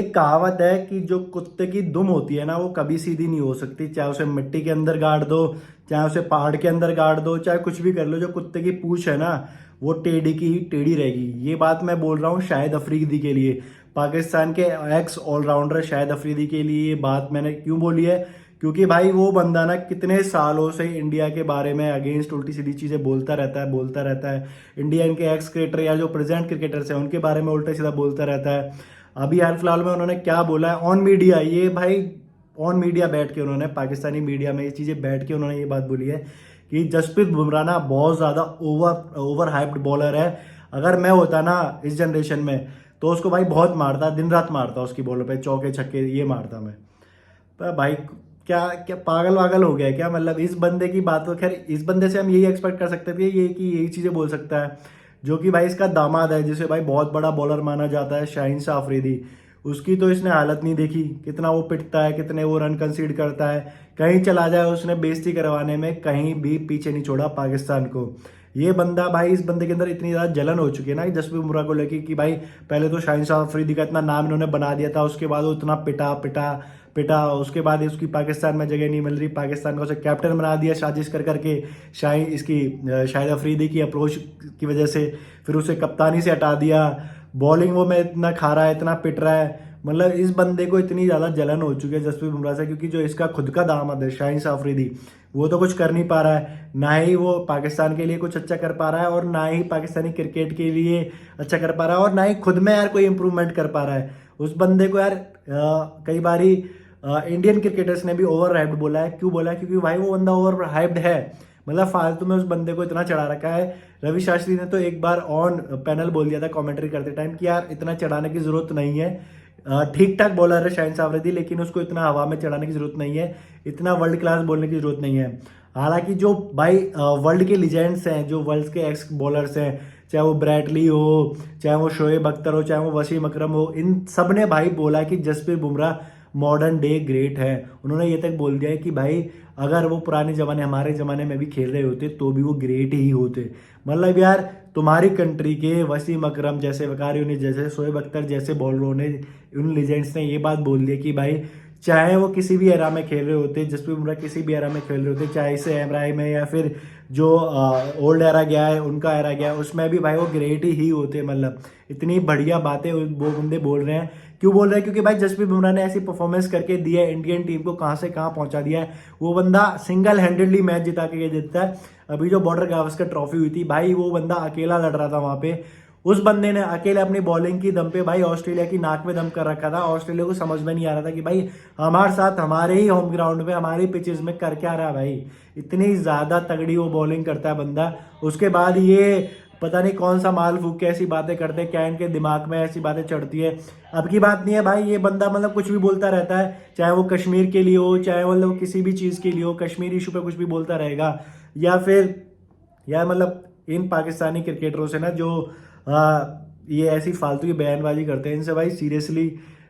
एक कहावत है कि जो कुत्ते की दुम होती है ना वो कभी सीधी नहीं हो सकती, चाहे उसे मिट्टी के अंदर गाड़ दो, चाहे उसे पहाड़ के अंदर गाड़ दो, चाहे कुछ भी कर लो, जो कुत्ते की पूंछ है ना वो टेढ़ी की टेढ़ी रहेगी। ये बात मैं बोल रहा हूँ शाहिद अफरीदी के लिए, पाकिस्तान के एक्स ऑलराउंडर शाहिद अफरीदी के लिए। ये बात मैंने क्यों बोली है, क्योंकि भाई वो बंदा ना कितने सालों से इंडिया के बारे में अगेंस्ट उल्टी सीधी चीजें बोलता रहता है। इंडियन के एक्स क्रिकेटर या जो प्रेजेंट क्रिकेटर्स हैं उनके बारे में उल्टा सीधा बोलता रहता है। अभी हाल फिलहाल में उन्होंने क्या बोला है ऑन मीडिया, ये भाई ऑन मीडिया बैठ के उन्होंने, पाकिस्तानी मीडिया में ये चीजें बैठ के उन्होंने ये बात बोली है कि जसप्रीत बुमराह ना बहुत ज्यादा ओवर हाइप्ड बॉलर है। अगर मैं होता ना इस जनरेशन में तो उसको भाई बहुत मारता, दिन रात मारता, उसकी बॉलों पे चौके छक्के ये मारता मैं। पर भाई क्या क्या पागल वागल हो गया है क्या? मतलब इस बंदे की बात तो खैर, इस बंदे से हम यही एक्सपेक्ट कर सकते थे ये कि यही चीजें बोल सकता है, जो कि भाई इसका दामाद है जिसे भाई बहुत बड़ा बॉलर माना जाता है, शाहीन शाह अफरीदी। उसकी तो इसने हालत नहीं देखी, कितना वो पिटता है, कितने वो रन कंसीड करता है। कहीं चला जाए उसने बेइज्जती करवाने में कहीं भी पीछे नहीं छोड़ा पाकिस्तान को। ये बंदा भाई, इस बंदे के अंदर इतनी ज्यादा जलन हो चुकी है ना जसप्रीत बुमराह को लेकर कि भाई पहले तो शाहीन शाह अफरीदी का इतना नाम इन्होंने बना दिया था, उसके बाद वो इतना पिटा पिटा पिटा, उसके बाद उसकी पाकिस्तान में जगह नहीं मिल रही, पाकिस्तान का उसे कैप्टन बना दिया साजिश कर करके, शाहिद अफरीदी की अप्रोच की वजह से। फिर उसे कप्तानी से हटा दिया, बॉलिंग वो में इतना खा रहा है, इतना पिट रहा है। मतलब इस बंदे को इतनी ज़्यादा जलन हो चुकी है जसप्रीत बुमराह से, क्योंकि जो इसका खुद का दामाद है शाहीन शाह अफरीदी, वो तो कुछ कर नहीं पा रहा है, ना ही वो पाकिस्तान के लिए कुछ अच्छा कर पा रहा है, और ना ही पाकिस्तानी क्रिकेट के लिए अच्छा कर पा रहा है, और ना ही खुद में यार कोई इंप्रूवमेंट कर पा रहा है। उस बंदे को यार कई बारी इंडियन क्रिकेटर्स ने भी ओवर हाइप्ड बोला है। क्यों बोला है? क्योंकि भाई वो बंदा ओवर हाइप्ड है। मतलब फालतू में उस बंदे को इतना चढ़ा रखा है। रवि शास्त्री ने तो एक बार ऑन पैनल बोल दिया था कमेंट्री करते टाइम कि यार इतना चढ़ाने की जरूरत नहीं है, ठीक ठाक बॉलर है शाहीन शाह अफरीदी, लेकिन उसको इतना हवा में चढ़ाने की जरूरत नहीं है, इतना वर्ल्ड क्लास बोलने की जरूरत नहीं है। हालांकि जो भाई वर्ल्ड के लीजेंड्स हैं, जो वर्ल्ड के एक्स बॉलर्स हैं, चाहे वो ब्रैडली हो, चाहे वो शोएब अख्तर हो, चाहे वो वसीम अकरम हो, इन सब ने भाई बोला कि Jasprit Bumrah modern day great है। उन्होंने ये तक बोल दिया है कि भाई अगर वो पुराने जमाने, हमारे जमाने में भी खेल रहे होते तो भी वो ग्रेट ही होते। मतलब यार तुम्हारी कंट्री के वसीम अकरम जैसे, वकार यूनिस जैसे, शोएब अख्तर जैसे बॉलरों ने, उन लीजेंड्स ने ये बात बोल दी कि भाई चाहे वो किसी भी एरा में खेल रहे होते, जसप्रीत बुमराह किसी भी एरा में खेल रहे होते, चाहे इसे एमराई में या फिर जो ओल्ड एरा गया है उनका एरा गया है, उसमें भी भाई वो ग्रेट ही होते। मतलब इतनी बढ़िया बातें वो बंदे बोल रहे हैं। क्यों बोल रहे हैं? क्योंकि भाई जसप्रीत बुमराह ने ऐसी परफॉर्मेंस करके दी है, इंडियन टीम को कहां से कहां पहुंचा दिया है। वो बंदा सिंगल हैंडेडली मैच जिता के देता है। अभी जो बॉर्डर गावस्कर ट्रॉफी हुई थी भाई, वो बंदा अकेला लड़ रहा था वहां पे। उस बंदे ने अकेले अपनी बॉलिंग की दम पे भाई ऑस्ट्रेलिया की नाक में दम कर रखा था। ऑस्ट्रेलिया को समझ में नहीं आ रहा था कि भाई हमारे साथ, हमारे ही होम ग्राउंड पे, हमारी पिचेस में कर क्या रहा है भाई। इतनी ज्यादा तगड़ी वो बॉलिंग करता है बंदा। उसके बाद ये पता नहीं कौन सा माल फूक के ऐसी बातें करते हैं, क्या इनके दिमाग में ऐसी बातें चढ़ती है। अब की बात नहीं है भाई, ये बंदा मतलब कुछ भी बोलता रहता है, चाहे वो कश्मीर के लिए हो, चाहे मतलब किसी भी चीज़ के लिए हो, कश्मीर इशू पे कुछ भी बोलता रहेगा। या फिर यार मतलब इन पाकिस्तानी क्रिकेटरों से ना जो ये ऐसी फालतू की बयानबाजी करते हैं, इनसे भाई सीरियसली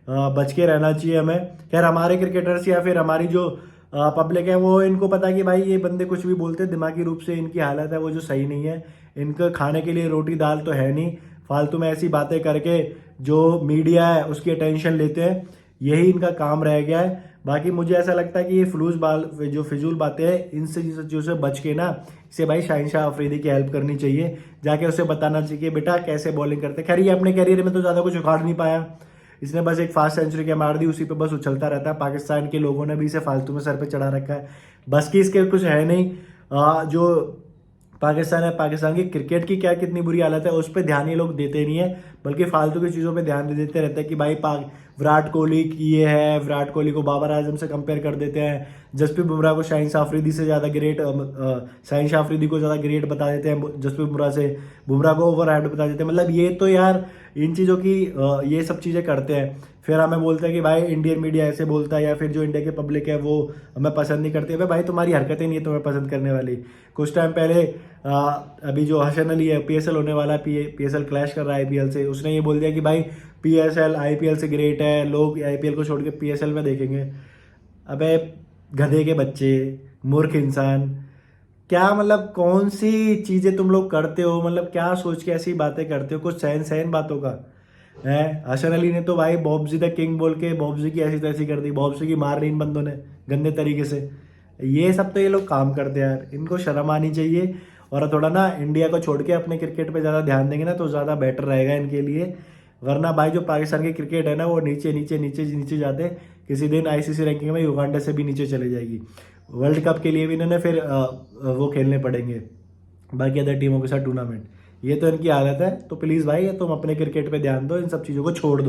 बच के रहना चाहिए हमें। खैर हमारे क्रिकेटर्स या फिर हमारी जो पब्लिक है वो, इनको पता है कि भाई ये बंदे कुछ भी बोलते हैं, दिमागी रूप से इनकी हालत है वो जो सही नहीं है। इनको खाने के लिए रोटी दाल तो है नहीं, फालतू में ऐसी बातें करके जो मीडिया है उसकी अटेंशन लेते हैं, यही इनका काम रह गया है। बाकी मुझे ऐसा लगता है कि ये जो फिजूल बातें हैं, इनसे चीज़ों से बच के ना इसे भाई शाहीन शाह अफरीदी की हेल्प करनी चाहिए, जाके उसे बताना चाहिए कि बेटा कैसे बॉलिंग करते। खैर ये अपने करियर में तो ज़्यादा कुछ उखाड़ नहीं पाया, इसने बस एक फास्ट सेंचुरी क्या मार दी, उसी पे बस उछलता रहता है। पाकिस्तान के लोगों ने भी इसे फालतू में सर पे चढ़ा रखा है, बस की इसके कुछ है नहीं। जो पाकिस्तान है, पाकिस्तान की क्रिकेट की क्या कितनी बुरी हालत है उस पर ध्यान ये लोग देते नहीं है, बल्कि फालतू की चीज़ों पे ध्यान दे देते रहते हैं कि भाई पाक विराट कोहली की ये है, विराट कोहली को बाबर आजम से कंपेयर कर देते हैं, जसप्रीत बुमराह को शाहीन शाह अफरीदी से ज़्यादा ग्रेट, शाहीन शाह अफरीदी को ज़्यादा ग्रेट बता देते हैं जसप्रीत बुमराह से, बुमराह को ओवर हाइप्ड बता देते हैं। मतलब ये तो यार इन चीज़ों की ये सब चीज़ें करते हैं, फिर हमें बोलते हैं कि भाई इंडियन मीडिया ऐसे बोलता है, या फिर जो इंडिया की पब्लिक है वो हमें पसंद नहीं करती है। भाई तुम्हारी हरकतें नहीं है तुम्हें पसंद करने वाली। कुछ टाइम पहले अभी जो हसन अली है, पीएसएल होने वाला है, पीएसएल क्लैश कर रहा है आईपीएल से, उसने ये बोल दिया कि भाई पीएसएल आईपीएल से ग्रेट है, लोग आईपीएल को छोड़ के पीएसएल में देखेंगे। अबे गधे के बच्चे, मूर्ख इंसान, क्या मतलब कौन सी चीज़ें तुम लोग करते हो? मतलब क्या सोच के ऐसी बातें करते हो? कुछ सहन सहन बातों का है। हसन अली ने तो भाई बॉब्जी द किंग बोल के बॉब्जी की ऐसी तैसी कर दी, बॉब्जी की मार रही इन बंदों ने गंदे तरीके से। ये सब तो ये लोग काम करते हैं यार, इनको शर्म आनी चाहिए। और थोड़ा ना इंडिया को छोड़ के अपने क्रिकेट पे ज़्यादा ध्यान देंगे ना तो ज़्यादा बेटर रहेगा इनके लिए। वरना भाई जो पाकिस्तान की क्रिकेट है ना वो नीचे नीचे नीचे नीचे जाते किसी दिन आईसीसी रैंकिंग में युगांडा से भी नीचे चले जाएगी। वर्ल्ड कप के लिए भी इन्होंने फिर वो खेलने पड़ेंगे बाकी अदर टीमों के साथ टूर्नामेंट। ये तो इनकी आदत है। तो प्लीज़ भाई तुम अपने क्रिकेट पे ध्यान दो, इन सब चीज़ों को छोड़ दो।